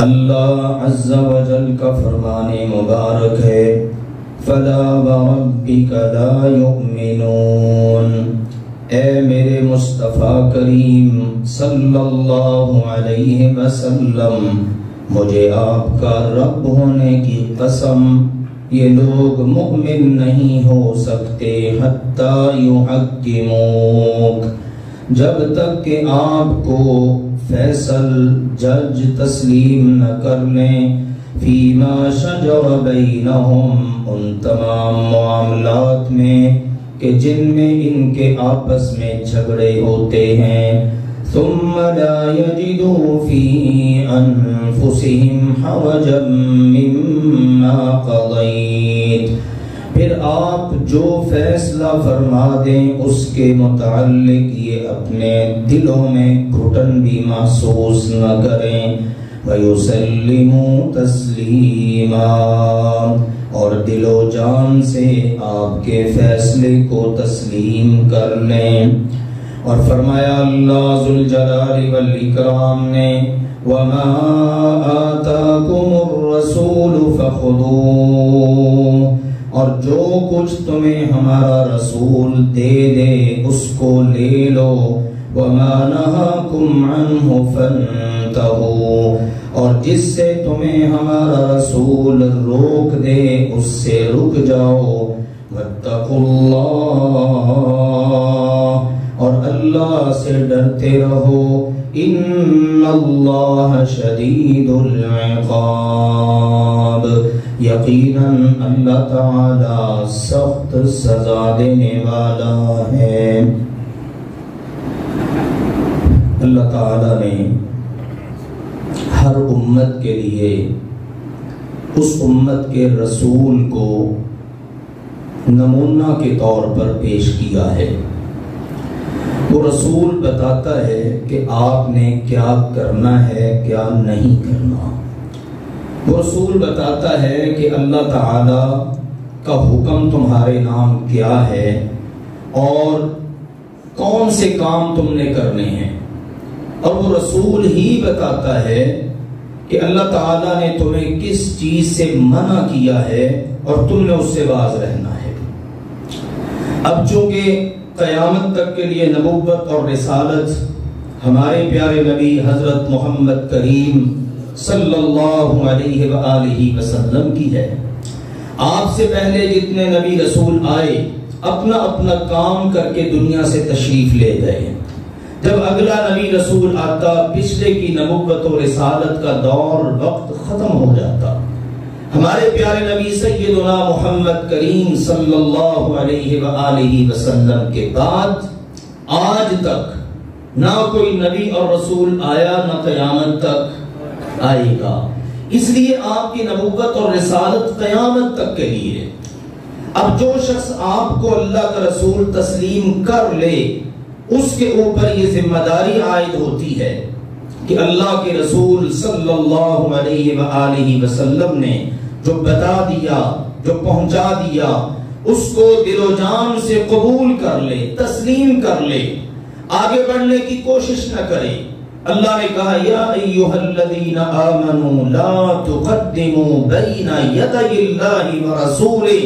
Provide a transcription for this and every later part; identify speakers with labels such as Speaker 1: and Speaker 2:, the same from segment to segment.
Speaker 1: اللہ عز و جل کا فرمان مبارک ہے فَلَا وَرَبِّكَ لَا يُؤْمِنُونَ۔ اے میرے مصطفیٰ کریم صلی اللہ علیہ وسلم، مجھے آپ کا رب ہونے کی قسم، یہ لوگ مؤمن نہیں ہو سکتے حتیٰ یحکموک، جب تک کہ آپ کو فیصل جج تسلیم نہ کر لیں فیما شجر بینہم، ان تمام معاملات میں کہ جن میں ان کے آپس میں جھگڑے ہوتے ہیں، ثم لا يجدوا في انفسهم حرجا مما قضيت، پھر آپ جو فیصلہ فرما دیں اس کے متعلق یہ اپنے دلوں میں گھٹن بھی محسوس نہ کریں، وَيُسَلِّمُوا تَسْلِيمًا، اور دل و جان سے آپ کے فیصلے کو تسلیم کر لیں۔ اور فرمایا اللہ ذوالجلال والاکرام نے وَمَا آتَاكُمُ الرَّسُولُ فَخُذُوهُ، اور جو کچھ تمہیں ہمارا رسول دے دے اس کو لے لو، وَمَا نَهَاكُمْ عَنْهُ فَانْتَهُوا، اور جس سے تمہیں ہمارا رسول روک دے اس سے رک جاؤ، وَاتَّقُوا اللَّهَ، اور اللہ سے ڈرتے رہو، ان اللہ شدید العقاب، یقیناً اللہ تعالی سخت سزا دینے والا ہے۔ اللہ تعالی نے ہر امت کے لیے اس امت کے رسول کو نمونہ کے طور پر پیش کیا ہے۔ وہ رسول بتاتا ہے کہ آپ نے کیا کرنا ہے کیا نہیں کرنا۔ وہ رسول بتاتا ہے کہ اللہ تعالی کا حکم تمہارے نام کیا ہے اور کون سے کام تم نے کرنے ہیں، اور وہ رسول ہی بتاتا ہے کہ اللہ تعالیٰ نے تمہیں کس چیز سے منع کیا ہے اور تم نے اس سے باز رہنا ہے۔ اب چونکہ قیامت تک کے لیے نبوت اور رسالت ہمارے پیارے نبی حضرت محمد کریم صلی اللہ علیہ وآلہ وسلم کی ہے، آپ سے پہلے جتنے نبی رسول آئے اپنا اپنا کام کر کے دنیا سے تشریف لے گئے۔ جب اگلا نبی رسول آتا پچھلے کی نبوت و رسالت کا دور وقت ختم ہو جاتا۔ ہمارے پیارے نبی سیدنا محمد کریم صلی اللہ علیہ وآلہ وسلم کے بعد آج تک نہ کوئی نبی اور رسول آیا نہ قیامت تک آئے گا، اس لیے آپ کی نبوت اور رسالت قیامت تک کے لیے۔ اب جو شخص آپ کو اللہ کا رسول تسلیم کر لے اس کے اوپر یہ ذمہ داری عائد ہوتی ہے کہ اللہ کے رسول صلی اللہ علیہ وآلہ وسلم نے جو بتا دیا، جو پہنچا دیا، اس کو دل و جان سے قبول کر لے، تسلیم کر لے، آگے بڑھنے کی کوشش نہ کرے۔ اللہ نے کہا یا ایھا الذین آمنوا لا تقدموا بین یدی اللہ ورسولہ،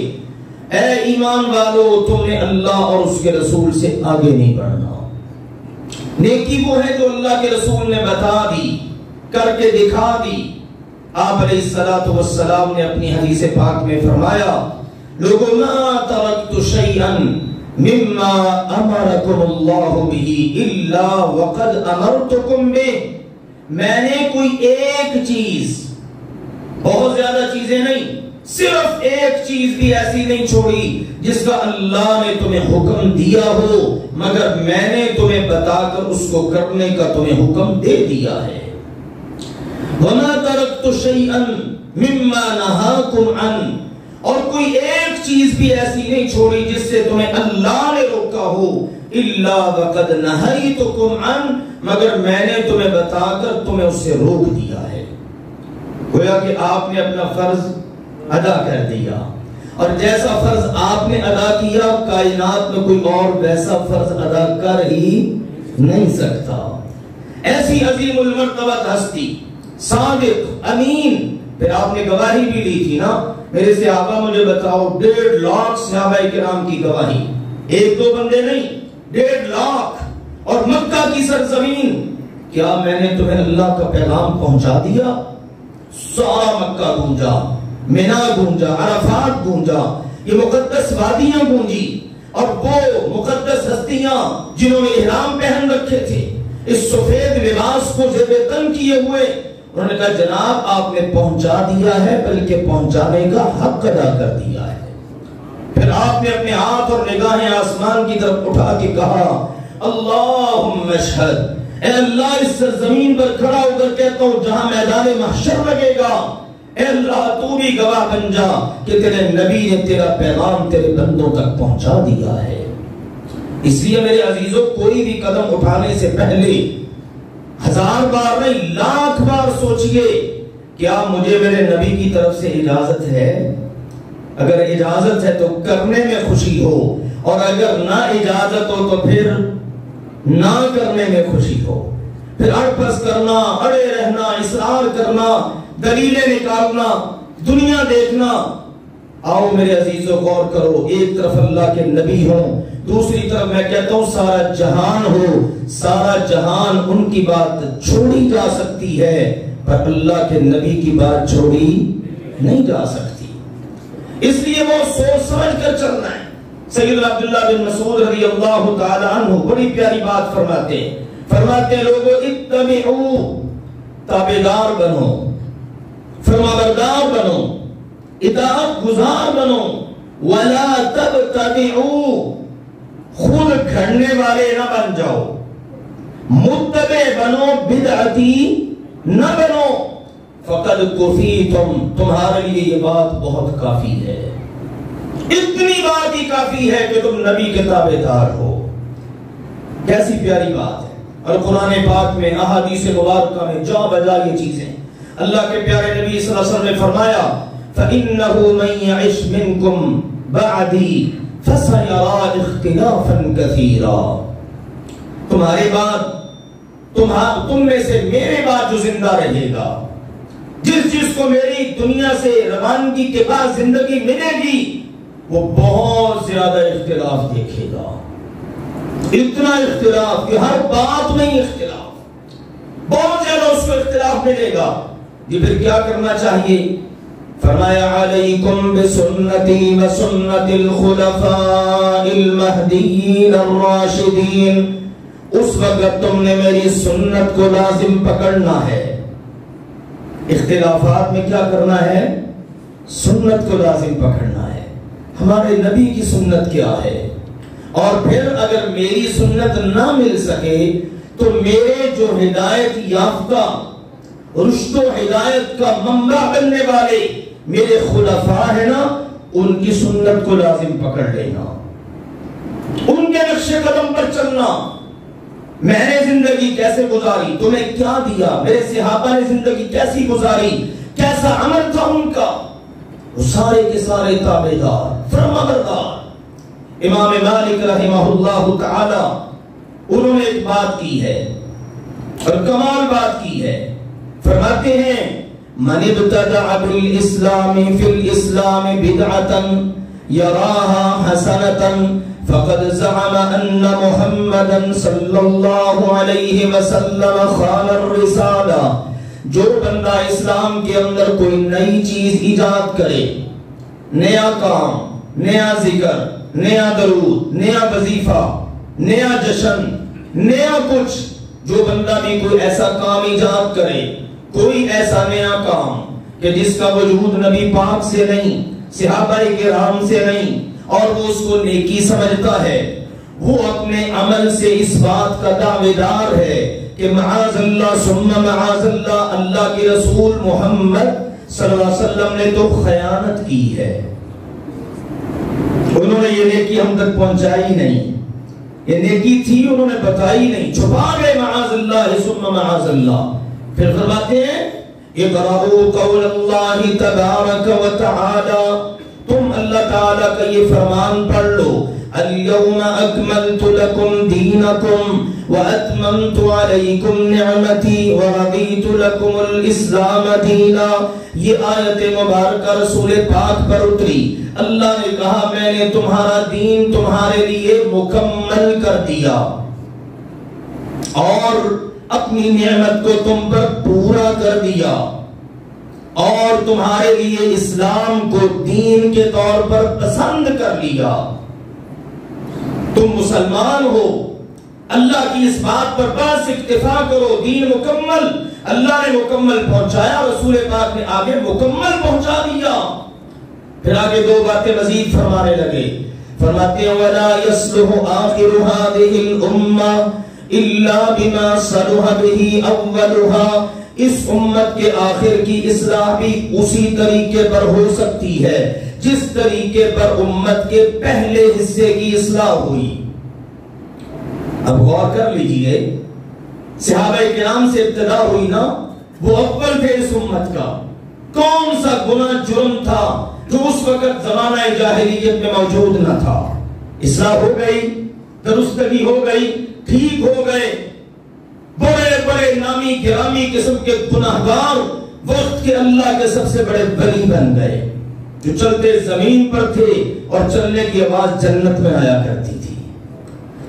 Speaker 1: اے ایمان والو تم نے اللہ اور اس کے رسول سے آگے نہیں بڑھنا۔ نیکی وہ ہے جو اللہ کے رسول نے بتا دی، کر کے دکھا دی۔ آپ علیہ الصلوۃ والسلام نے اپنی حدیث پاک میں فرمایا لوگو ما ترکت شیئا مما امرکم اللہ بہ الا وقد امرتکم بہ، میں نے کوئی ایک چیز، بہت زیادہ چیزیں نہیں، صرف ایک چیز بھی ایسی نہیں چھوڑی جس کا اللہ نے تمہیں حکم دیا ہو مگر میں نے تمہیں بتا کر اس کو کرنے کا تمہیں حکم دے دیا ہے۔ وَمَا تَرَكْتُ شَيْئًا مِمَّا نَهَاكُمْ عَنْ، اور کوئی ایک چیز بھی ایسی نہیں چھوڑی جس سے تمہیں اللہ نے روکا ہو، إِلَّا وَقَدْ نَهَيْتُكُمْ عَنْ، مگر میں نے تمہیں بتا کر تمہیں اس سے روک دیا ہے۔ گویا کہ آپ نے اپنا فرض ادا کر دیا، اور جیسا فرض آپ نے ادا کیا کائنات میں کوئی اور ویسا فرض ادا کر ہی نہیں سکتا۔ ایسی عظیم المرتبہ ہستی صادق، امین۔ پھر آپ نے گواہی بھی لی تھی نا، میرے صحابہ مجھے بتاؤ 1.5 لاکھ صحابہ کرام کی گواہی، ایک دو بندے نہیں، 1.5 لاکھ، اور مکہ کی سرزمین، کیا میں نے تمہیں اللہ کا پیغام پہنچا دیا؟ سارا مکہ گونجا، مینا گونجا، عرفات گونجا، یہ مقدس وادیاں گونجی، اور وہ مقدس ہستیاں جنہوں نے احرام پہن رکھے تھے، اس سفید لباس کو زیب تن کیے ہوئے، انہوں نے کہا جناب آپ نے پہنچا دیا ہے، بلکہ پہنچانے کا حق ادا کر دیا ہے۔ پھر آپ نے اپنے ہاتھ اور نگاہیں آسمان کی طرف اٹھا کے کہا اللہم اشہد، اے اللہ اس سرزمین پر کھڑا ہو کر کہتا ہوں جہاں میدان محشر لگے گا، اے اللہ تو بھی گواہ بن جا کہ تیرے نبی نے تیرا پیغام تیرے بندوں تک پہنچا دیا ہے۔ اس لیے میرے عزیزوں، کوئی بھی قدم اٹھانے سے پہلے 1000 بار نہیں، 1,00,000 بار سوچئے کیا مجھے میرے نبی کی طرف سے اجازت ہے؟ اگر اجازت ہے تو کرنے میں خوشی ہو، اور اگر نہ اجازت ہو تو پھر نہ کرنے میں خوشی ہو۔ پھر اڑپس کرنا، اڑے رہنا، اصرار کرنا، دلیلیں نکالنا، دنیا دیکھنا۔ آؤ میرے عزیزوں غور کرو، ایک طرف اللہ کے نبی ہوں، دوسری طرف میں کہتا ہوں سارا جہان ہو، سارا جہان ان کی بات چھوڑی جا سکتی ہے، پر اللہ کے نبی کی بات چھوڑی نہیں جا سکتی۔ اس لیے وہ سوچ سمجھ کر چلنا ہے۔ سیدنا عبداللہ بن مسعود رضی اللہ تعالی عنہ بڑی پیاری بات فرماتے ہیں لوگوں اتبعوا، تابعدار بنو، فرمانبردار بنو، اطاعت گزار بنو، ولا تبتدعوا، خود گھڑنے والے نہ بن جاؤ، متبع بنو، بدعتی نہ بنو، فقد کفیتم، تمہارے لیے یہ بات بہت کافی ہے، اتنی بات ہی کافی ہے کہ تم نبی کے تابعدار ہو۔ کیسی پیاری بات ہے، اور قرآن پاک میں احادیث مبارکہ میں جا بجا یہ چیزیں اللہ کے پیارے نبی صلی اللہ علیہ وسلم نے فرمایا فَإِنَّهُ مَن يَعِشْ مِنْكُمْ بَعْدِي فَسَيَرَى اخْتِلَافًا كَثِيرًا، تمہارے بعد تم میں سے میرے بعد جو زندہ رہے گا، جس کو میری دنیا سے روانگی کے بعد زندگی ملے گی، وہ بہت زیادہ اختلاف دیکھے گا، اتنا اختلاف کہ ہر بات میں ہی اختلاف، بہت زیادہ اس کو اختلاف ملے گا۔ یہ پھر کیا کرنا چاہیے؟ فرمایا علیکم بسنتی وسنت الخلفاء المہدیین الراشدین، اس وقت تم نے میری سنت کو لازم پکڑنا ہے۔ اختلافات میں کیا کرنا ہے؟ سنت کو لازم پکڑنا ہے۔ ہمارے نبی کی سنت کیا ہے؟ اور پھر اگر میری سنت نہ مل سکے تو میرے جو ہدایت یافتہ، رشد و ہدایت کا منبع بننے والے میرے خلفاء ہیں نا، ان کی سنت کو لازم پکڑ لینا، ان کے نقش قدم پر چلنا۔ میں نے زندگی کیسے گزاری، تمہیں کیا دیا، میرے صحابہ نے زندگی کیسی گزاری، کیسا عمل تھا ان کا، وہ سارے کے سارے تابعدار، فرمانبردار۔ امام مالک رحمہ اللہ تعالی انہوں نے ایک بات کی ہے اور کمال بات کی ہے، فرماتے ہیں من ابتدع بالاسلام فی الاسلام بدعتا یراها حسنتا فقد زعم ان محمدا صلی اللہ علیہ وسلم خان الرسالہ، جو بندہ اسلام کے اندر کوئی نئی چیز ایجاد کرے، نیا کام، نیا ذکر، نیا درود، نیا وظیفہ، نیا جشن، نیا کچھ، جو بندہ بھی کوئی ایسا کام ایجاد کرے، کوئی ایسا نیا کام کہ جس کا وجود نبی پاک سے نہیں، صحابہ کرام سے نہیں، اور وہ اس کو نیکی سمجھتا ہے، وہ اپنے عمل سے اس بات کا دعویدار ہے کہ معاذ اللہ ثم معاذ اللہ، اللہ کے رسول محمد صلی اللہ علیہ وسلم نے تو خیانت کی ہے، انہوں نے یہ نیکی ہم تک پہنچائی نہیں، یہ نیکی تھی انہوں نے بتائی نہیں، چھپا گئے معاذ اللہ ثم معاذ اللہ۔ پھر فرماتے ہیں اقرأوا قول اللہ تبارک و تعالی، تم اللہ تعالیٰ کا یہ فرمان پڑھ لو، اليوم اکملت لکم دینکم واتممت علیکم نعمتی ورضیت لکم الاسلام دینا. یہ آیت مبارکہ رسول پاک پر اتری. اللہ نے کہا میں نے تمہارا دین تمہارے لیے مکمل کر دیا اور اپنی نعمت کو تم پر پورا کر دیا اور تمہارے لیے اسلام کو دین کے طور پر پسند کر لیا. تم مسلمان ہو، اللہ کی اس بات پر بس اکتفا کرو. دین مکمل اللہ نے مکمل پہنچایا، رسول پاک نے آگے مکمل پہنچا دیا. پھر آگے دو باتیں مزید فرمانے لگے. فرماتے ہیں وَلَا يَصْلُحُ آخِرُ هَذِهِ الْأُمَّةِ إِلَّا بِمَا صَلُحَ بِهِ أَوَّلُهَا. اس امت کے آخر کی اصلاح بھی اسی طریقے پر ہو سکتی ہے جس طریقے پر امت کے پہلے حصے کی اصلاح ہوئی. اب غور کر لیجئے، صحابہ کرام سے ابتدا ہوئی نا، وہ اول تھے اس امت کا. کون سا گناہ جرم تھا جو اس وقت زمانہ جاہلیت میں موجود نہ تھا؟ اصلاح ہو گئی، درستگی ہو گئی، ٹھیک ہو گئے. بڑے بڑے نامی گرامی قسم کے گناہگار وقت کے اللہ کے سب سے بڑے ولی بن گئے جو چلتے زمین پر تھے اور چلنے کی آواز جنت میں آیا کرتی تھی.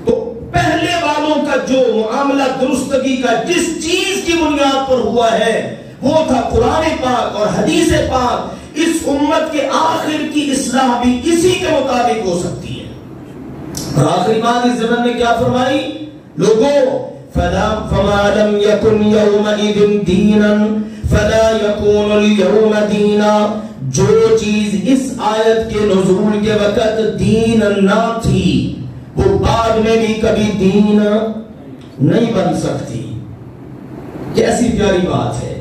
Speaker 1: تو پہلے والوں کا جو معاملہ درستگی کا جس چیز کی بنیاد پر ہوا ہے وہ تھا قرآن پاک اور حدیث پاک. اس امت کے آخر کی اصلاح بھی اسی کے مطابق ہو سکتی ہے. اور آخری بات اس زمن نے کیا فرمائی؟ لوگوں فَمَا لَمْ يَكُنْ يَوْمَئِذٍ دِينًا فَلَا يَكُونُ الْيَوْمَ دِينًا. جو چیز اس آیت کے نزول کے وقت دین نہ تھی وہ بعد میں بھی کبھی دین نہیں بن سکتی. کیسی پیاری بات ہے.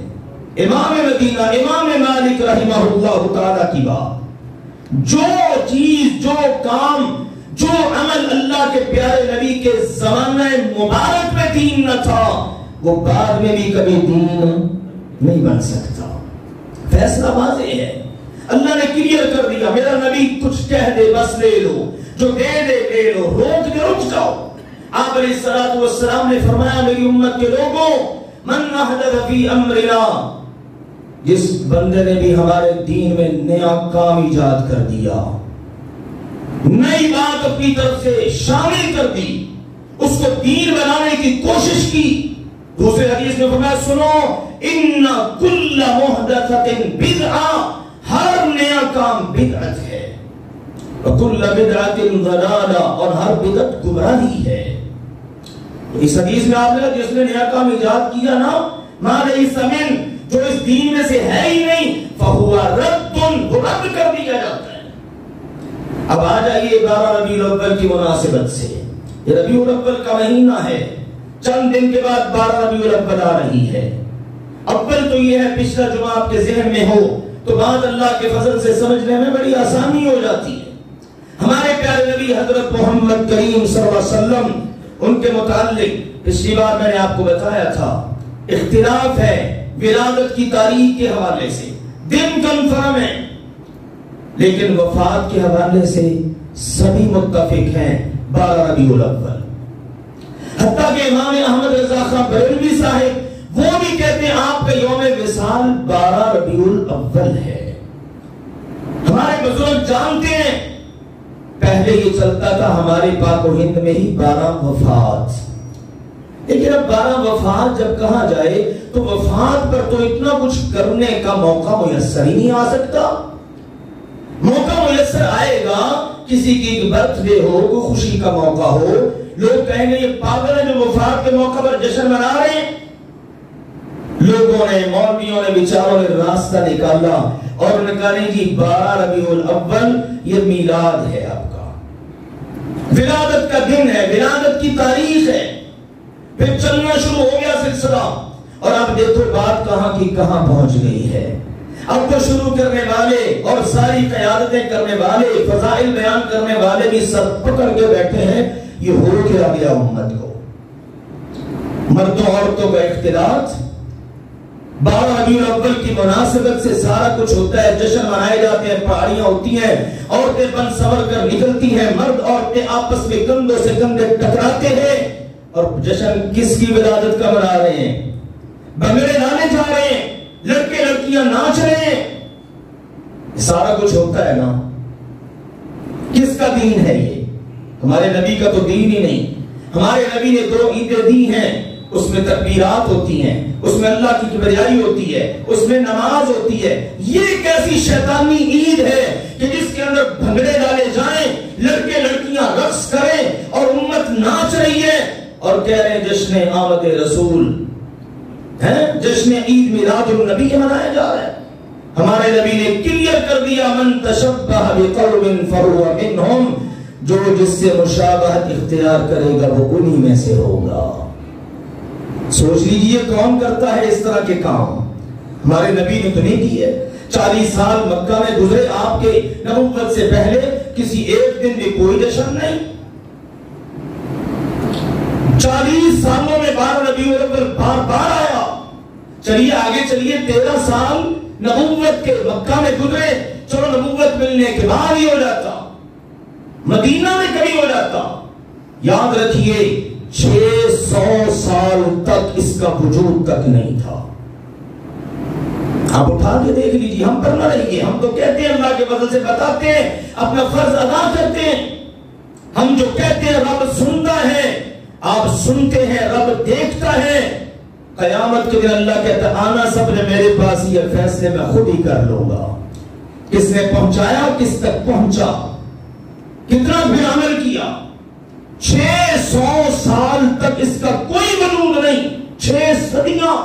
Speaker 1: امام مدینہ امام مالک رحمہ اللہ تعالیٰ کی بات. جو چیز، جو کام، جو عمل اللہ کے پیارے نبی کے زمانہ مبارک میں دین نہ تھا وہ بعد میں بھی کبھی دین نہیں بن سکتا. فیصلہ واضح ہے، اللہ نے کلیئر کر دیا. میرا نبی کچھ کہہ دے بس لے لو، جو دے دے لے لو، روک دے رک جاؤ. آپ علیہ الصلوۃ والسلام نے فرمایا میری امت کے لوگوں من احدث فی امرنا، جس بندے نے بھی ہمارے دین میں نیا کام ایجاد کر دیا، نئی بات اپنی طرف سے شامل کر دی، اس کو دین بنانے کی کوشش کی. دوسرے حدیث میں فرمایا سنو ان کل محدثۃ بدعہ، ہر نیا کام بدعت ہے، وکل بدعۃ ضلالہ، اور ہر بدعت گمراہی ہے. اس حدیث میں آپ نے جس نے نیا کام ایجاد کیا نا ما لیس من، جو اس دین میں سے ہے ہی نہیں، فہو رد، وہ رد کر دیا جاتا ہے. اب آ جائیے 12 ربیع الاول کی مناسبت سے. یہ ربیع الاول کا مہینہ ہے، چند دن کے بعد 12 ربیع الاول آ رہی ہے. اول تو یہ ہے پچھلا جمعہ آپ کے ذہن میں ہو تو بات اللہ کے فضل سے سمجھنے میں بڑی آسانی ہو جاتی ہے. ہمارے پیارے نبی حضرت محمد کریم صلی اللہ علیہ وسلم، ان کے متعلق پچھلی بار میں نے آپ کو بتایا تھا اختلاف ہے ولادت کی تاریخ کے حوالے سے، دن کنفرم ہے، لیکن وفات کے حوالے سے سبھی متفق ہیں 12 ربیع الاول. حتیٰ کہ امام احمد رضا خان بریلوی صاحب وہ بھی کہتے ہیں آپ کا یوم وصال 12 ربیع الاول ہے. ہمارے بزرگ جانتے ہیں پہلے یہ چلتا تھا ہمارے پاک و ہند میں ہی 12 وفات، لیکن اب 12 وفات جب کہا جائے تو وفات پر تو اتنا کچھ کرنے کا موقع میسر ہی نہیں آ سکتا. موقع میسر آئے گا کسی کی برتھ ڈے ہو، کوئی خوشی کا موقع ہو، لوگ کہیں گے یہ پاگل ہے جو وفات کے موقع پر جشن منا رہے ہیں. لوگوں نے، مولویوں نے، بیچاروں نے راستہ نکالا اور نکالیں جی 12 ربیع الاول یہ میلاد ہے، آپ کا ولادت کا دن ہے، ولادت کی تاریخ ہے. پھر چلنا شروع ہو گیا سلسلہ، اور اب دیکھو بات کہاں کی کہاں پہنچ گئی ہے. اب تو شروع کرنے والے اور ساری قیادتیں کرنے والے، فضائل بیان کرنے والے بھی سر پکڑ کے بیٹھے ہیں یہ ہو کیا گیا امت کو. مردوں عورتوں کا اختلاط، 12 ربیع الاول کی مناسبت سے سارا کچھ ہوتا ہے، جشن منائے جاتے ہیں، پہاڑیاں ہوتی ہیں، عورتیں بن سنور کر نکلتی ہیں، مرد عورتیں آپس میں کندھوں سے کندھے ٹکراتے ہیں، اور جشن کس کی ولادت کا منا رہے ہیں؟ بھنگڑے ڈالے جا رہے ہیں، لڑکے لڑکیاں ناچ رہے ہیں، سارا کچھ ہوتا ہے نا۔ کس کا دین ہے یہ؟ ہمارے نبی کا تو دین ہی نہیں۔ ہمارے نبی نے 2 عیدیں دی ہیں، اس میں تکبیرات ہوتی ہیں، اس میں اللہ کی کبریائی ہوتی ہے، اس میں نماز ہوتی ہے۔ یہ کیسی شیطانی عید ہے کہ جس کے اندر بھنگڑے ڈالے جائیں، لڑکے لڑکیاں رقص کریں اور امت ناچ رہی ہے اور کہہ رہے ہیں جشن آمد رسول ہے، جشن عید میلاد النبی منایا جا رہا ہے۔ ہمارے نبی نے کلیئر کر دیا، من تشبہ بقوم فہو منہم، جو جس سے مشابہت اختیار کرے گا وہ انہی میں سے ہوگا۔ سوچ لیجئے کون کرتا ہے اس طرح کے کام؟ ہمارے نبی نے تو نہیں کی ہے۔ 40 سال مکہ میں گزرے آپ کے نبوت سے پہلے، کسی ایک دن بھی کوئی جشن نہیں۔ 40 سالوں میں 12 ربیع الاول بار بار آیا۔ چلیے آگے چلیے، 13 سال نبوت کے مکہ میں گزرے، چلو نبوت ملنے کے بعد ہی ہو جاتا، مدینہ میں کبھی ہو جاتا۔ یاد رکھیے 600 سال تک اس کا وجود تک نہیں تھا۔ آپ اٹھا کے دیکھ لیجیے، ہم پر نہ رہیے، ہم تو کہتے ہیں اللہ کے فضل سے بتاتے ہیں، اپنا فرض ادا کرتے ہیں۔ ہم جو کہتے ہیں رب سنتا ہے، آپ سنتے ہیں، رب دیکھتا ہے۔ قیامت کے دن اللہ کہتا ہے آنا سب نے میرے پاس، یہ فیصلے میں خود ہی کر لوں گا، کس نے پہنچایا، کس تک پہنچا، کتنا بھی عمل کیا۔ 600 سال تک اس کا کوئی وجود نہیں، 6 صدیاں۔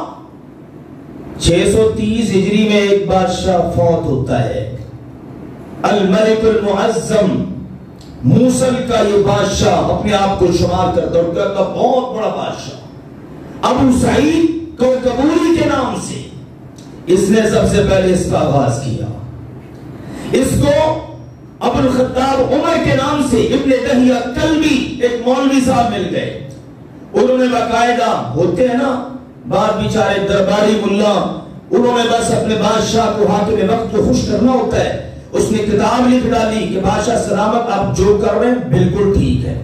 Speaker 1: 630 ہجری میں ایک بادشاہ فوت ہوتا ہے، الملک المعظم، موصل کا یہ بادشاہ اپنے آپ کو شمار کرتا اور کہتا بہت بڑا بادشاہ، ابو سعید کوکبوری کے نام سے اس نے سب سے پہلے اس کا آغاز کیا۔ اس کو ابو الخطاب عمر کے نام سے ابن دہیہ کلبی ایک مولوی صاحب مل گئے، انہوں نے باقاعدہ، ہوتے ہیں نا بعد بیچارے درباری ملا، انہوں نے بس اپنے بادشاہ کو حاکم وقت کو خوش کرنا ہوتا ہے، اس نے کتاب لکھ ڈالی کہ بادشاہ سلامت، آپ جو کر رہے ہیں بالکل ٹھیک ہے،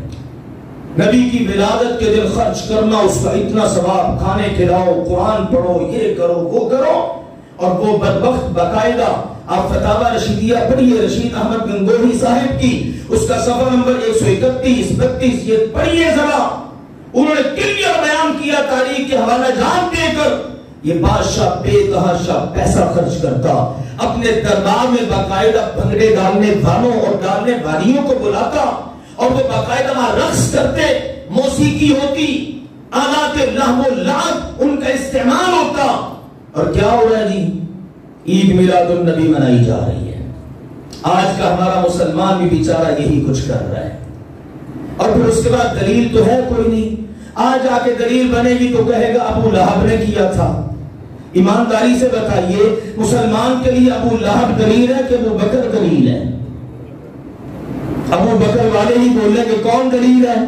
Speaker 1: نبی کی ولادت کے دن خرچ کرنا اس کا اتنا ثواب، کھانے کھلاؤ، قرآن پڑھو، یہ کرو وہ کرو۔ اور وہ بدبخت باقاعدہ آپ فتاوی رشیدیہ پڑھیے رشید احمد گنگوہی صاحب کی، اس کا صفحہ نمبر 131 32 یہ پڑھیے ذرا، انہوں نے کلیئر بیان کیا تاریخ کے حوالہ جات دے کر۔ یہ بادشاہ بے تحاشا پیسہ خرچ کرتا، اپنے دربار میں باقاعدہ بھنگڑے ڈالنے والوں اور ڈالنے والیوں کو بلاتا اور وہ باقاعدہ وہاں رقص کرتے، موسیقی ہوتی، آلات لہو و لعب ان کا استعمال ہوتا، اور کیا ہو رہا ہے جی؟ عید میلاد النبی منائی جا رہی ہے۔ آج کا ہمارا مسلمان بھی بیچارہ یہی کچھ کر رہا ہے، اور پھر اس کے بعد دلیل تو ہے کوئی نہیں، آج آ کے دلیل بنے گی تو کہے گا ابو لہب نے کیا تھا۔ ایمانداری سے بتائیے مسلمان کے لیے ابو لہب دلیل ہے کہ ابو بکر دلیل ہے؟ ابو بکر والے ہی بولیں کہ کون دلیل ہے؟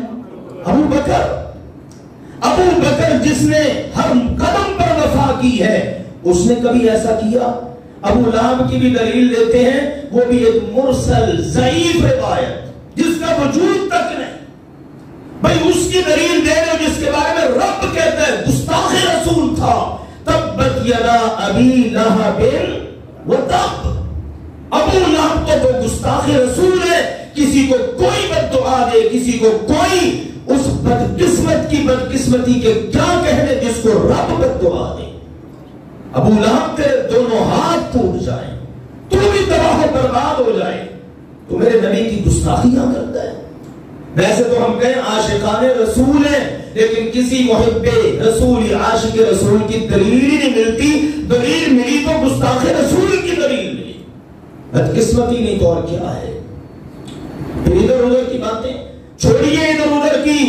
Speaker 1: ابو بکر۔ ابو بکر جس نے ہر قدم پر وفا کی ہے، اس نے کبھی ایسا کیا؟ ابو لہب کی بھی دلیل دیتے ہیں، وہ بھی ایک مرسل ضعیف روایت جس کا وجود تک نہیں۔ بھئی اس کی دلیل دے رہے جس کے بارے میں رب کہتا ہے گستاخ رسول تھا، تبت یدا ابی لہب وتب۔ ابو لہب تو وہ گستاخ رسول ہے، کسی کو کوئی بد دعا دے، کسی کو کوئی اس بدقسمت کی بدقسمتی کے کیا کہنے جس کو رب بد دعا دے۔ ابو لہب کے دونوں ہاتھ ٹوٹ جائیں، تو بھی تباہ و برباد ہو جائے، تو میرے نبی کی گستاخیاں کرتا ہے۔ ویسے تو ہم کہیں عاشقان رسول ہیں، لیکن کسی محب رسول عاشق رسول کی دلیل ہی نہیں ملتی، دلیل ملی تو گستاخ رسول کی دلیل ملی، بدقسمتی نہیں تو اور کیا ہے۔ پھر ادھر ادھر کی باتیں چھوڑیے، ادھر ادھر کی،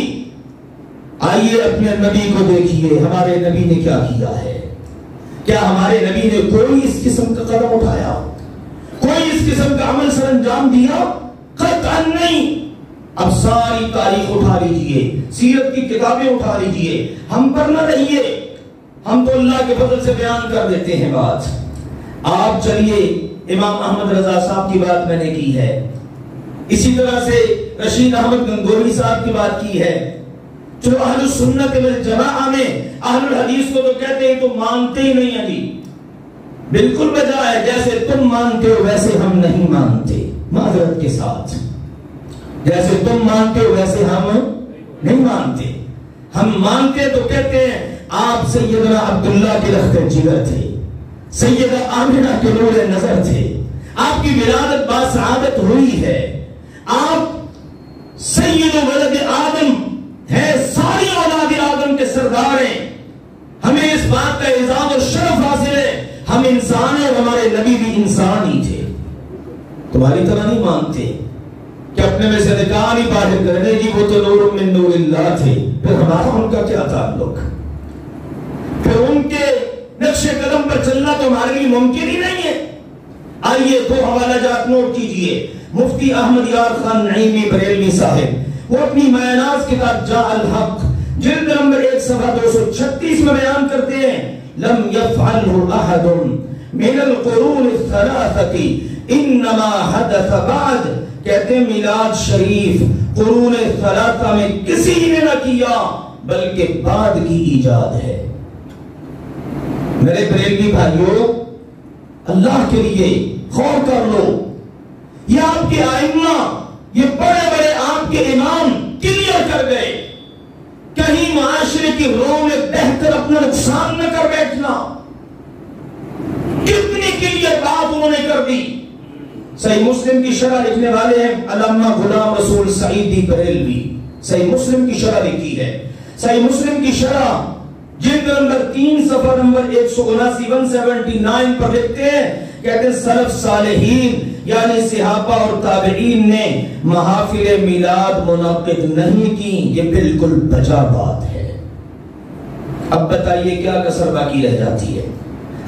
Speaker 1: آئیے اپنے نبی کو دیکھیے، ہمارے نبی نے کیا کیا ہے۔ کیا ہمارے نبی نے کوئی اس قسم کا قدم اٹھایا، کوئی اس قسم کا عمل سر انجام دیا؟ قطعاً نہیں۔ اب ساری تاریخ اٹھا لیجئے، سیرت کی کتابیں اٹھا لیجئے، ہم پر نہ رہیے، ہم تو اللہ کے فضل سے بیان کر دیتے ہیں بات. آپ چلیے امام احمد رضا صاحب کی بات میں نے کی ہے, اسی طرح سے رشید احمد گنگوہی صاحب کی بات کی ہے. جو اہل سنت والجماعہ میں اہل الحدیث کو تو کہتے ہیں تو مانتے ہی نہیں ہیں جی. بالکل بجائے جیسے تم مانتے ہو ویسے ہم نہیں مانتے, معذرت کے ساتھ. جیسے تم مانتے ہو ویسے ہم نہیں مانتے. ہم مانتے تو کہتے ہیں آپ سیدنا عبداللہ کے رخت جگر تھے, سیدہ آمنہ کے نور نظر تھے, آپ کی ولادت باسعادت ہوئی ہے, آپ سید ولد آدم ہے, ساری اولاد آدم کے سردار ہیں. ہمیں اس بات کا اعزاز اور شرف حاصل ہے ہم انسان ہیں اور ہمارے نبی بھی انسان ہی تھے. تمہاری طرح نہیں مانتے کہ اپنے میں سے نکال ہی باہر کرنے جی وہ تو نور من نور اللہ تھے, پھر ہمارا ان کا کیا تعلق, پھر ان کے نقش قدم پر چلنا تو ہمارے لیے ممکن ہی نہیں ہے. آئیے دو حوالہ جات نوٹ کیجئے. مفتی احمد یار خان نعیمی بریلوی صاحب وہ اپنی معیناز کتاب جاء الحق جلد نمبر 1 صفحہ 236 میں بیان کرتے ہیں لم يفعله احد من القرون الثلاثه انما حدث بعد. کہتے ہیں میلاد شریف قرون ثلاثہ میں کسی نے نہ کیا بلکہ بعد کی ایجاد ہے. میرے بریلوی بھائیوں, اللہ کے لیے غور کر لو. یہ آپ کے ائمہ, یہ بڑے بڑے آپ کے امام کلیئر کر گئے. کہیں معاشرے کی رو میں بہتر اپنا نقصان نہ کر بیٹھنا. کتنی کلیئر بات انہوں نے کر دی. صحیح مسلم کی شرح لکھنے والے ہیں علامہ غلام رسول سعیدی بریلوی. صحیح مسلم کی شرح لکھی ہے. صحیح مسلم کی شرح جلد نمبر 3 صفحہ نمبر 179 پر لکھتے ہیں, کہتے ہیں سلف صالحین یعنی صحابہ اور تابعین نے محافل میلاد منعقد نہیں کی. یہ بالکل بجا بات ہے. اب بتائیے کیا کسر باقی رہ جاتی ہے.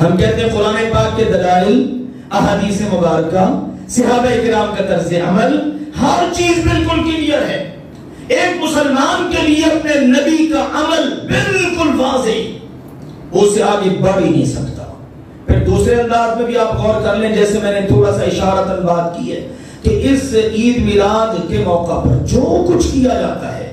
Speaker 1: ہم کہتے ہیں قرآن پاک کے دلائل, احادیث مبارکہ, صحابہ کرام کا طرز عمل, ہر چیز بالکل کلیئر ہے. ایک مسلمان کے لیے اپنے نبی کا عمل بالکل واضح, اس سے آگے بڑھ ہی نہیں سکتا. پھر دوسرے انداز میں بھی آپ غور کر لیں, جیسے میں نے تھوڑا سا اشارتاً بات کی ہے کہ اس عید میلاد کے موقع پر جو کچھ کیا جاتا ہے,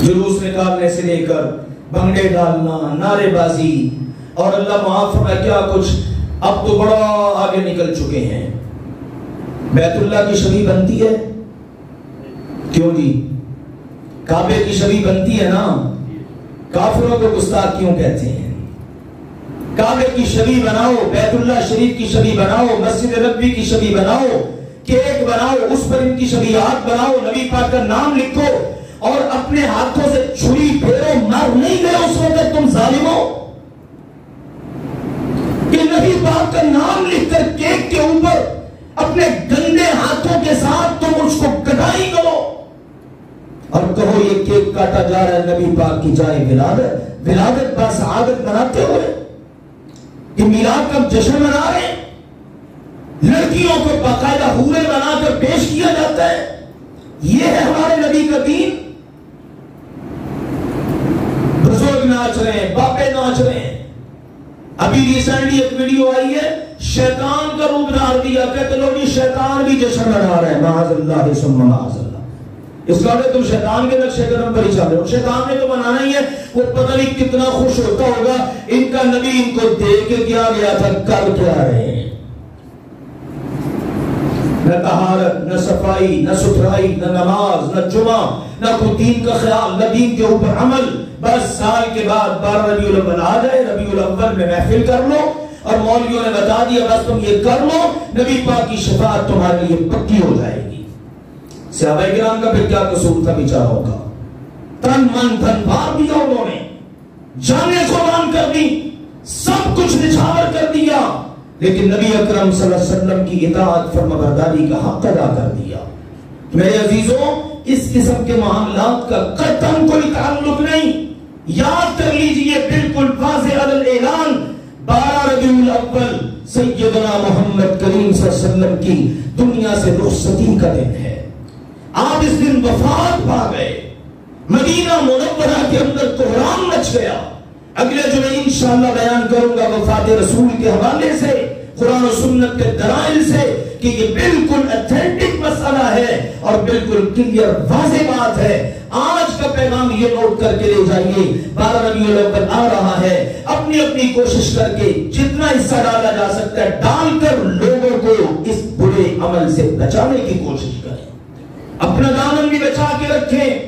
Speaker 1: جلوس نکالنے سے لے کر بھنگڑے ڈالنا, نعرے بازی, اور اللہ معاف فرمائے کیا کچھ, اب تو بڑا آگے نکل چکے ہیں. بیت اللہ کی شبیہ بنتی ہے, کیوں جی؟ کعبے کی شبیہ بنتی ہے نا. کافروں کو گستاخ کیوں کہتے ہیں؟ کعبے کی شبیہ بناؤ, بیت اللہ شریف کی شبیہ بناؤ, مسجد نبوی کی شبیہ بناؤ, کیک بناؤ, اس پر ان کی شبیہات بناؤ, نبی پاک کا نام لکھو اور اپنے ہاتھوں سے چھری پھیرو. مر نہیں گئے اس وقت تم ظالموں کہ نبی پاک کا نام لکھ کر کیک کے اوپر اپنے گندے ہاتھوں کے ساتھ تم اس کو کٹائی کرو اور کہو یہ کیک کاٹا جا رہا ہے نبی پاک کی جائے ولادت. ولادت باسعادت مناتے ہوئے کہ میلاد کا جشن منا رہے ہیں. لڑکیوں کو باقاعدہ حورے بنا کر پیش کیا جاتا ہے. یہ ہے ہمارے نبی کا دین. بزرگ ناچ رہے ہیں, باپے ناچ رہے ہیں. ابھی ریسنٹلی ایک ویڈیو آئی ہے, شیطان کا روپ دھار دیا, کہتے لوگ یہ شیطان بھی جشن منا رہے ہیں. معاذ اللہ ثم معاذ اللہ. اس کا تم شیطان کے نقشے قدم پر ہی چل رہے ہو. شیطان نے تو منانا ہی ہے. وہ پتہ نہیں کتنا خوش ہوتا ہوگا. ان کا نبی ان کو دے کے کیا گیا تھا, کر کیا رہے ہیں. نہ طہارت, نہ صفائی, نہ ستھرائی, نہ نماز, نہ جمعہ, نہ کوئی دین کا خیال, نہ دین کے اوپر عمل. بس سال کے بعد 12 ربیع الاول آ جائے, ربیع الاول میں محفل کر لو اور مولویوں نے بتا دیا بس تم یہ کر لو, نبی پاک کی شفاعت تمہارے لیے پکی ہو جائے گی. صحابہ کرام کا پھر کیا قصور تھا بیچاروں کا؟ تن من دھن بھار دیا انہوں نے, جانیں قربان کر دی, سب کچھ نچھاور کر دیا, لیکن نبی اکرم صلی اللہ علیہ وسلم کی اطاعت فرمانبرداری کا حق ادا کر دیا. میرے عزیزوں, اس قسم کے معاملات کا قطعاً کوئی تعلق نہیں. یاد کر لیجئے, بالکل واضح اعلان, 12 ربیع الاول سیدنا محمد کریم صلی اللہ علیہ وسلم کی دنیا سے رخصتی کا دن ہے. آپ اس دن وفات پا گئے. مدینہ منورہ کے اندر کوہرام مچ گیا. اگلے جمعے انشاءاللہ بیان کروں گا وفات رسول کے حوالے سے، قرآن و سنت کے دلائل سے، کہ یہ بالکل اتھینٹک مسئلہ ہے اور بالکل کلیئر واضح بات ہے۔ آج کا پیغام یہ نوٹ کر کے لے جائیے، 12 ربیع الاول آ رہا ہے، اپنی اپنی کوشش کر کے جتنا حصہ ڈالا جا سکتا ہے ڈال کر لوگوں کو اس برے عمل سے بچانے کی کوشش کریں، اپنا دامن بھی بچا کے رکھیں،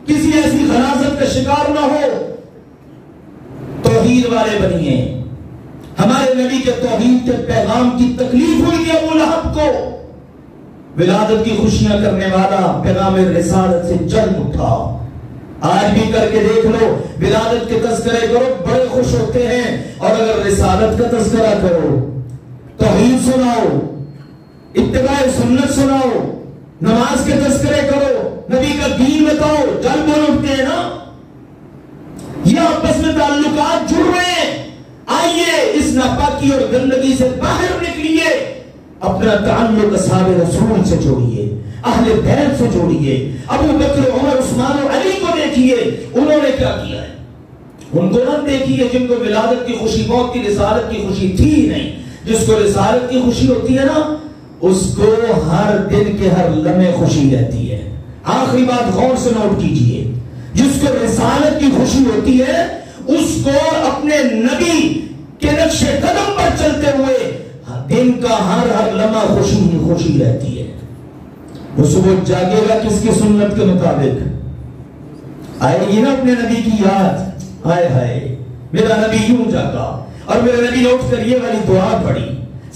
Speaker 1: کسی ایسی غلاظت کا شکار نہ ہو، توحید والے بنیے۔ ہمارے نبی کے توحید کے پیغام کی تکلیف ہوئی تھی ابو لہب کو، ولادت کی خوشیاں کرنے والا پیغام رسالت سے جل اٹھا۔ آج بھی کر کے دیکھ لو، ولادت کے تذکرے کرو بڑے خوش ہوتے ہیں، اور اگر رسالت کا تذکرہ کرو، توحید سناؤ، اتباع سنت سناؤ، نماز کے تذکرے کرو، نبی کا دین بتاؤ، جل بول اٹھتے ہیں نا۔ یہ آپس میں تعلقات جڑ رہے ہیں، آئیے اس ناپاکی اور گندگی سے باہر نکلیے، اپنا تعلق اصحاب رسول سے جوڑیے، اہل بیت سے جوڑیے، ابو بکر، عمر، عثمان اور علی کو دیکھیے، انہوں نے کیا کیا ہے، ان کو نہ دیکھیے جن کو ولادت کی خوشی، موت کی رسالت کی خوشی تھی ہی نہیں۔ جس کو رسالت کی خوشی ہوتی ہے نا، اس کو ہر دن کے ہر لمحے خوشی رہتی ہے۔ آخری بات غور سے نوٹ کیجئے، جس کو رسالت کی خوشی ہوتی ہے اس کو اپنے نبی کے نقش قدم پر چلتے ہوئے دن کا ہر لمحہ خوشی ہی خوشی رہتی ہے۔ وہ صبح جاگے گا کس کی سنت کے مطابق، آئے گی نا اپنے نبی کی یاد، ہائے ہائے میرا نبی یوں جاگا، اور میرے نبی نے اٹھ کر یہ والی دعا پڑھی۔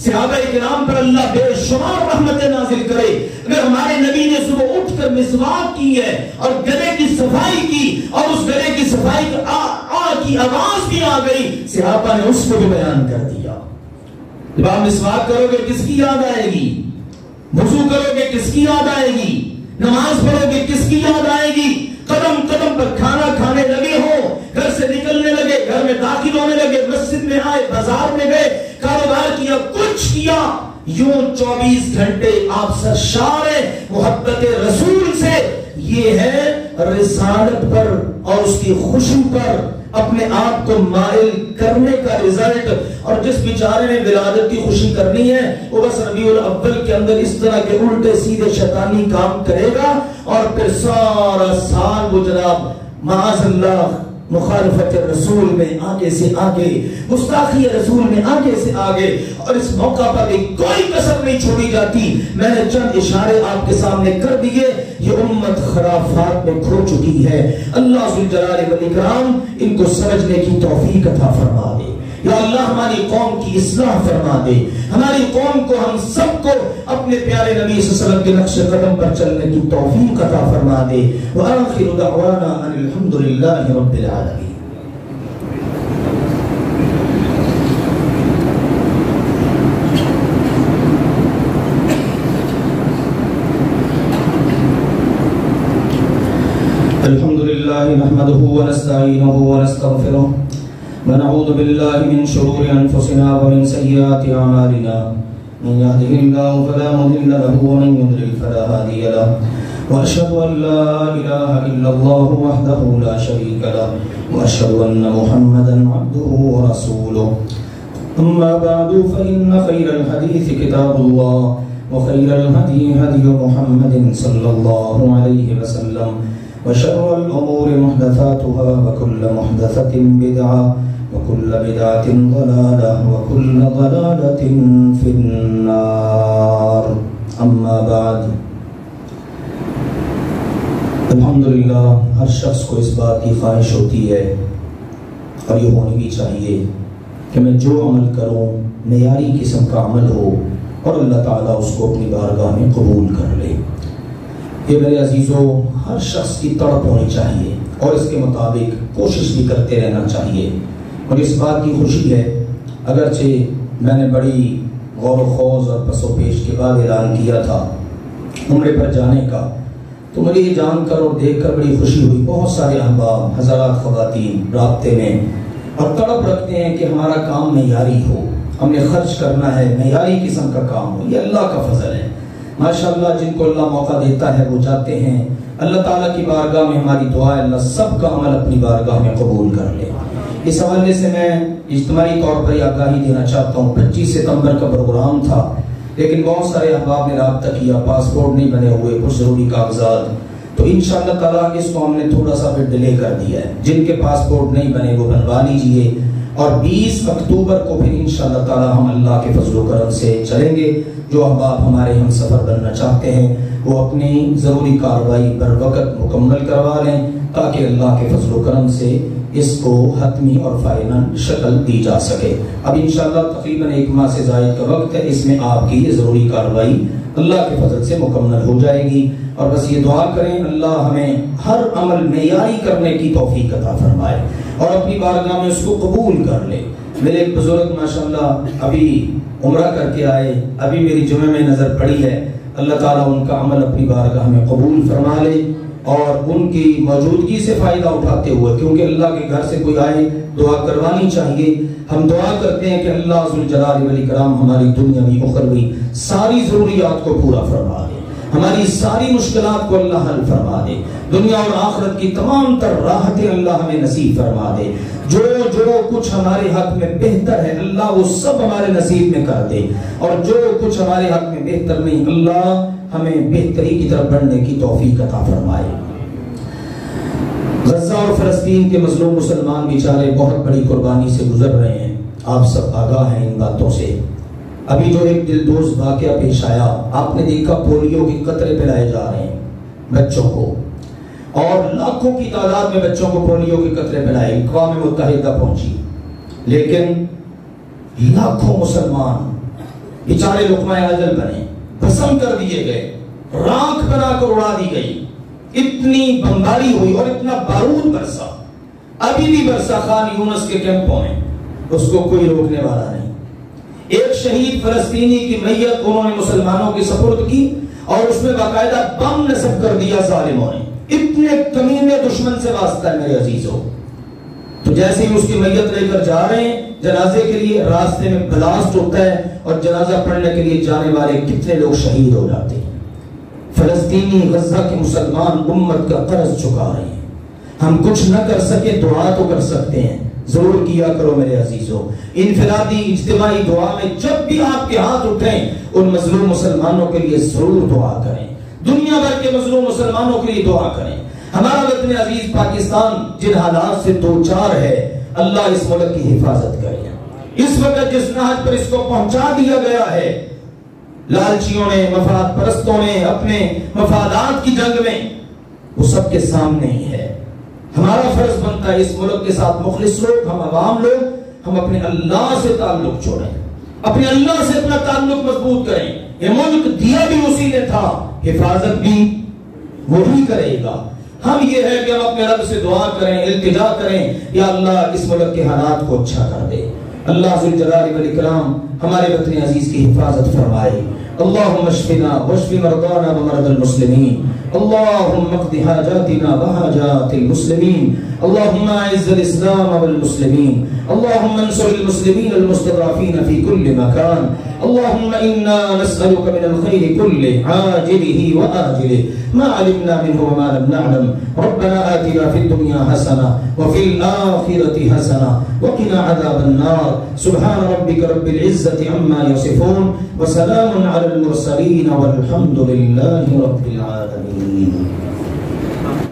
Speaker 1: صحابہ کرام پر اللہ بے شمار رحمت نازل کرے۔ اگر ہمارے نبی نے صبح اٹھ کر مسواک کی ہے اور گلے کی صفائی کی، اور اس گلے کی صفائی کی آواز بھی آ گئی، صحابہ نے اس کو بھی بیان کر دیا۔ جب آپ مسواک کرو گے کس کی یاد آئے گی، وضو کرو گے کس کی یاد آئے گی، نماز پڑھو گے کس کی یاد آئے گی، قدم قدم پر کھانا کھانے لگے ہو، گھر سے نکلنے لگے، گھر میں داخل ہونے لگے، مسجد میں آئے، بازار میں گئے، کاروبار کیا، کچھ کیا، یوں 24 گھنٹے آپ سرشار ہیں محبت رسول سے۔ یہ ہے رسالت پر اور اس کی خوشی پر اپنے آپ کو مائل کرنے کا رزلٹ۔ اور جس بیچارے نے ولادت کی خوشی کرنی ہے وہ بس ربیع الاول کے اندر اس طرح کے الٹے سیدھے شیطانی کام کرے گا، اور پھر سارا سال وہ جناب معاذ اللہ مخالفت رسول میں آگے سے آگے، گستاخی رسول میں آگے سے آگے، اور اس موقع پر بھی کوئی کسر نہیں چھوڑی جاتی۔ میں نے چند اشارے آپ کے سامنے کر دیے، یہ امت خرافات میں کھو چکی ہے۔ اللہ ذوالجلال والاکرام ان کو سمجھنے کی توفیق عطا فرما دے۔ یا اللہ ہماری قوم کی اصلاح فرما دے، ہماری قوم کو، ہم سب کو اپنے پیارے نبی صلی اللہ علیہ وسلم کے نقش قدم پر چلنے کی توفیق عطا فرما دے۔ وآخر دعوانا ان الحمدللہ رب العالمین۔ الحمدللہ نحمده ونستعینه ونستغفره ونعوذ بالله من شرور أنفسنا ومن سيئات أعمالنا، من يهده الله فلا مضل له ومن يضلل فلا هادي له، وأشهد أن لا إله إلا الله وحده لا شريك له، وأشهد أن محمدا عبده ورسوله. أما بعد فإن خير الحديث كتاب الله، وخير الهدي هدي محمد صلى الله عليه وسلم، وشر الأمور محدثاتها، وكل محدثة بدعة، وكل بدعة ضلالة، وكل ضلالة في النار. أما بعد، الحمدللہ ہر شخص کو اس بات کی خواہش ہوتی ہے، اور یہ ہونی بھی چاہیے، کہ میں جو عمل کروں معیاری قسم کا عمل ہو، اور اللہ تعالیٰ اس کو اپنی بارگاہ میں قبول کر لے۔ یہ میرے عزیزوں ہر شخص کی تڑپ ہونی چاہیے، اور اس کے مطابق کوشش بھی کرتے رہنا چاہیے۔ اور اس بات کی خوشی ہے، اگرچہ میں نے بڑی غور و خوض اور پس و پیش کے بعد اعلان کیا تھا عمرے پر جانے کا، تو مجھے یہ جان کر اور دیکھ کر بڑی خوشی ہوئی، بہت سارے احباب، حضرات، خواتین رابطے میں، اور تڑپ رکھتے ہیں کہ ہمارا کام معیاری ہو، ہم نے خرچ کرنا ہے، معیاری قسم کا کام ہو۔ یہ اللہ کا فضل ہے، ماشاءاللہ جن کو اللہ موقع دیتا ہے وہ جاتے ہیں۔ اللہ تعالیٰ کی بارگاہ میں ہماری دعا ہے اللہ سب کا عمل اپنی بارگاہ میں قبول کر لے۔ اس حوالے سے میں اجتماعی طور پر آگاہی دینا چاہتا ہوں. 25 ستمبر کا پروگرام تھا لیکن بہت سارے احباب نے رابطہ کیا, پاسپورٹ نہیں بنے ہوئے, کچھ ضروری کاغذات, تو انشاءاللہ تعالیٰ اس کو ہم نے تھوڑا سا پھر ڈیلے کر دیا ہے. جن کے پاسپورٹ نہیں بنے وہ بنوا لیجئے, اور 20 اکتوبر کو پھر انشاءاللہ تعالیٰ ہم اللہ کے فضل و کرم سے چلیں گے. جو احباب ہمارے ہم سفر بننا چاہتے ہیں وہ اپنی ضروری کارروائی بر وقت مکمل کروا لیں تاکہ اللہ کے فضل و کرم سے اس کو حتمی اور فائنل شکل دی جا سکے. اب انشاءاللہ تقریباً 1 ماہ سے زائد کا وقت ہے, اس میں آپ کی یہ ضروری کارروائی اللہ کے فضل سے مکمل ہو جائے گی. اور بس یہ دعا کریں اللہ ہمیں ہر عمل معیاری کرنے کی توفیق عطا فرمائے اور اپنی بارگاہ میں اس کو قبول کر لے. میرے ایک بزرگ ماشاءاللہ ابھی عمرہ کر کے آئے, ابھی میری جمعہ میں نظر پڑی ہے. اللہ تعالیٰ ان کا عمل اپنی بارگاہ میں قبول فرما لے اور ان کی موجودگی سے فائدہ اٹھاتے ہوئے, کیونکہ اللہ کے گھر سے کوئی آئے دعا کروانی چاہیے. ہم دعا کرتے ہیں کہ اللہ ذوالجلال والاکرام ہماری دنیاوی اخروی ساری ضروریات کو پورا فرما دے, ہماری ساری مشکلات کو اللہ حل فرما دے, دنیا اور آخرت کی تمام تر راحتیں اللہ ہمیں نصیب فرما دے. جو کچھ ہمارے حق میں بہتر ہے اللہ وہ سب ہمارے نصیب میں کر دے, اور جو کچھ ہمارے حق میں بہتر نہیں اللہ ہمیں بہتری کی طرف بڑھنے کی توفیق عطا فرمائے. غزہ اور فلسطین کے مظلوم مسلمان بیچارے بہت بڑی قربانی سے گزر رہے ہیں, آپ سب آگاہ ہیں ان باتوں سے. ابھی جو ایک دلدوز واقعہ پیش آیا, آپ نے دیکھا پولیو کے قطرے پلائے جا رہے ہیں بچوں کو, اور لاکھوں کی تعداد میں بچوں کو پولیو کے قطرے پلائے, اقوام متحدہ پہنچی, لیکن لاکھوں مسلمان بیچارے لقمہ اجل بنے, بھسم کر دیے گئے, راکھ بنا کر اڑا دی گئی. اتنی بمباری ہوئی اور اتنا بارود برسا, ابھی بھی برسا خان یونس کے کیمپوں میں, اس کو کوئی روکنے والا نہیں. ایک شہید فلسطینی کی میت انہوں نے مسلمانوں کی سپرد کی اور اس میں باقاعدہ بم نصب کر دیا ظالموں نے. اتنے کمینے دشمن سے واسطہ ہے میرے عزیزوں. تو جیسے ہی اس کی میت لے کر جا رہے ہیں جنازے کے لیے, راستے میں بلاسٹ ہوتا ہے اور جنازہ پڑھنے کے لیے جانے والے کتنے لوگ شہید ہو جاتے ہیں. فلسطینی غزہ کے مسلمان امت کا قرض چکا رہے ہیں. ہم کچھ نہ کر سکے دعا تو کر سکتے ہیں, ضرور کیا کرو میرے عزیزوں. انفرادی اجتماعی دعا میں جب بھی آپ کے ہاتھ اٹھیں ان مظلوم مسلمانوں کے لیے ضرور دعا کریں, دنیا بھر کے مظلوم مسلمانوں کے لیے دعا کریں. ہمارا وطن عزیز پاکستان جن حالات سے دوچار ہے اللہ اس ملک کی حفاظت کرے. اس وقت جس نہج پر اس کو پہنچا دیا گیا ہے, لالچیوں نے, مفاد پرستوں نے اپنے مفادات کی جنگ میں, وہ سب کے سامنے ہی ہے. ہمارا فرض بنتا ہے اس ملک کے ساتھ مخلص لوگ, ہم عوام لوگ, ہم اپنے اللہ سے تعلق چھوڑیں, اپنے اللہ سے اپنا تعلق مضبوط کریں. یہ ملک دیا بھی اسی نے تھا, حفاظت بھی وہی کرے گا. ہم یہ ہے کہ ہم اپنے رب سے دعا کریں, التجا کریں, یا اللہ اس ملک کے حالات کو اچھا کر دے. اللہ ذوالجلال والاکرام ہمارے وطن عزیز کی حفاظت فرمائے. اللهم اشفنا واشف مرضانا ومرضى المسلمين, اللهم اقض حاجاتنا وحاجات المسلمين, اللهم اعز الاسلام والمسلمين, اللهم انصر المسلمين المستضعفين في كل مكان, اللهم انا نسألك من الخير كله عاجله وآجله ما علمنا منه وما لم نعلم. ربنا آتنا في الدنيا حسنة وفي الآخرة حسنة وقنا عذاب النار. سبحان ربك رب العزة عما يصفون وسلام على المرسلين والحمد لله رب العالمين.